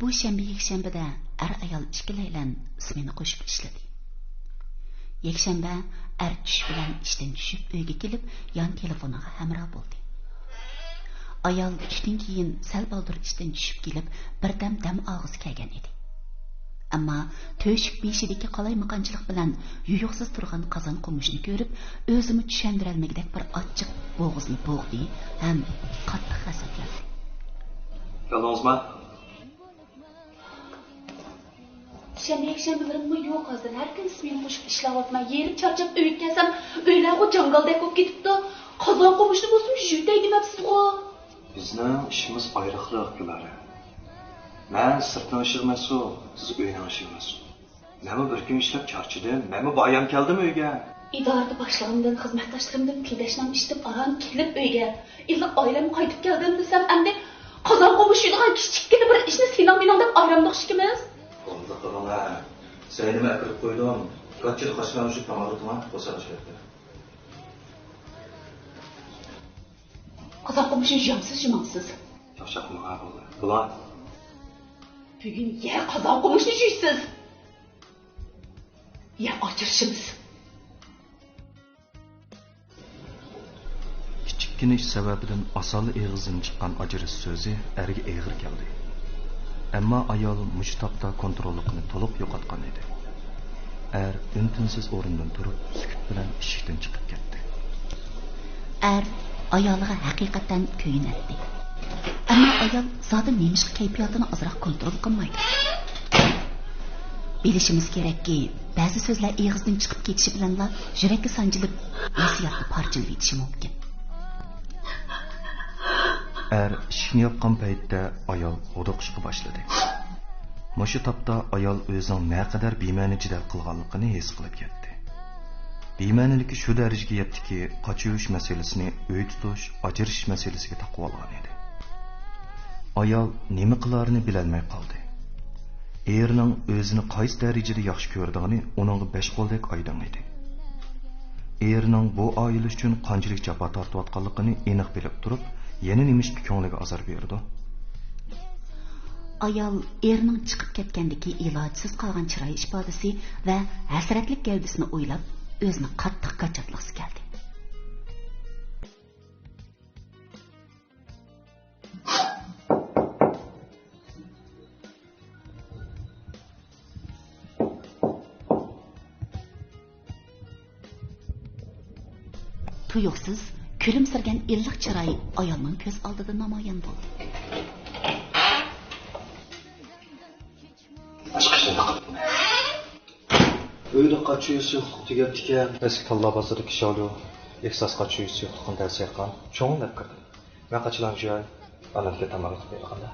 Bu shanba yakshanbada ayol ikkilaylan ismini qo'shib ishladi. Yakshanba tush bilan ishdan tushib uyga kelib, yon telefoniga hamroh bo'ldi. Ayol tushdan keyin sal baldur ishdan tushib kelib, birdam dam og'iz kelgan edi. Ammo to'shik beshidagi qalaymaqanchilik bilan yuyuqsiz turgan qozon qo'mishni ko'rib, o'zini tushuntirolmagdek bir ochiq bo'g'izni bo'g'di ham qattiq hasatlandi. Yolg'izmi? Shanba-yakshanbalarimmi yo'q hozir. Har kun ismini qo'shib ishlayapman. Yerim charchab uyga kelsam, uylarga jangaldek bo'lib ketibdi. Qozon qo'mishni bo'lsin, jutay demabsiz-ku. Bizning ishimiz ayrıqliq Gulari. Men sirtdan ishirmasu, siz uydan ishirmasu. Nima bir kun ishlab charchadim, nima bayam keldim uyga. İdarada başlarımdan, xizmatdaşlarımdan pildashdan ishlab aram kelib uyga. Illa oilam qaytib keldim desam, endi qozon qo'mishadigan kichikgina bir ishni sening bilan deb ayramliq ishkimiz. Qo'lda qilma. Sen nima qilib qo'ydim? Qachon qashqan shu tamarutma qo'sarishdi. Qozon qo'mishni yumamsiz. Yoshaqma bo'ldi. Bular Bugün ya qozon qo'mishni yeysiz. Ya ochirishimiz. Kichikgina ish sababidan asali eg'izdan chiqqan ajrish so'zi erga eg'ir keldi. Ammo ayol mush topda kontrolligini to'liq yo'qotgan edi. Untinsiz o'rnidan turib, sukut bilan eshikdan chiqib ketdi. Ayoliga haqiqatan kuyinadi. Ammo ayol zodi nemishqa kayfiyatini ozroq kontrol qilmaydi. Bilishimiz kerakki, ba'zi so'zlar eg'izdan chiqib ketishi bilanla yurakka sanjilib, hissiyotni parchalab etishi mumkin. Ishni yopgan paytda ayol o'diqishga boshladi. Mushu topda ayol o'zining naqadar bema'ni jidal qilganligini his qilib ketdi. Bema'niligi shu darajaga yetdiki, qochish masalasini uy tutish, ajrish masalasiga taqib olgan edi. Ayol nima qilarini bilolmay qoldi. Erining o'zini qaysi darajada yaxshi ko'rdigini uning 5 qo'ldek oydin edi. Erining bu oila uchun qanchalik jafo tortayotganligini aniq bilib turib, yana nimishki ko'ngliga azor berdi. Ayol erining chiqib ketgandagi ilojsiz qolgan chiroy ifodasi va hasratlik gavdasini o'ylab, o'zini qattiq qachotliqsi keldi. Tuyuqsiz kulimsirgan illiq chiroy ayolning ko'z oldida namoyon bo'ldi. Uyda qachish yo'q tugatgan. Eski talla bozorda kishi olib, eksas qachish yo'qligini tavsiya qilgan. Cho'nglab kirdim. Men qachilan joy anamga tamarruz berganda.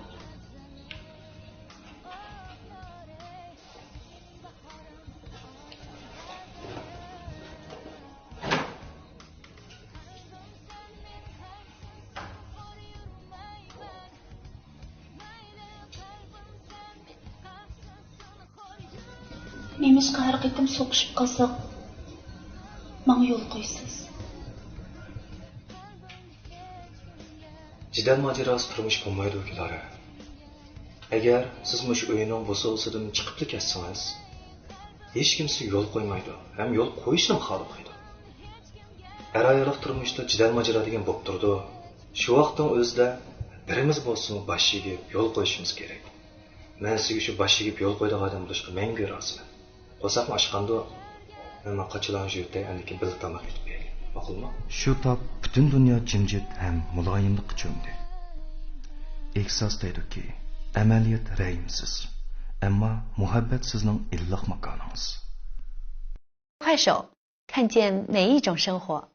Nemiz har qitim so'qishib qolsak, menga yo'l qo'ysiz. Jidal mojarosi turmush bo'lmaydi ukalari. Agar siz mush uyning bo'solsidan chiqib ketsangiz, hech kimsa yo'l qo'ymaydi, ham yo'l qo'yishni xohlaydi. Ayollar turmushda jidal mojaro degan bo'lib turdi. Shu vaqtning o'zida birimiz bo'lsin bosh yigib yo'l qo'yishimiz kerak. Men sizga shu bosh yigib yo'l qo'ydigan odam bo'lishga menga roziman. Qo'saq mashqanda nima qachilan yurtay aniki bil tamoq etib berdi. Ma'qulmi? Shu top butun dunyo jimjit ham muloyimlikqa cho'mdi. Ehsos deydiki, amaliyot rayimsiz, ammo muhabbat sizning illiq makoningiz. 快手，看见每一种生活。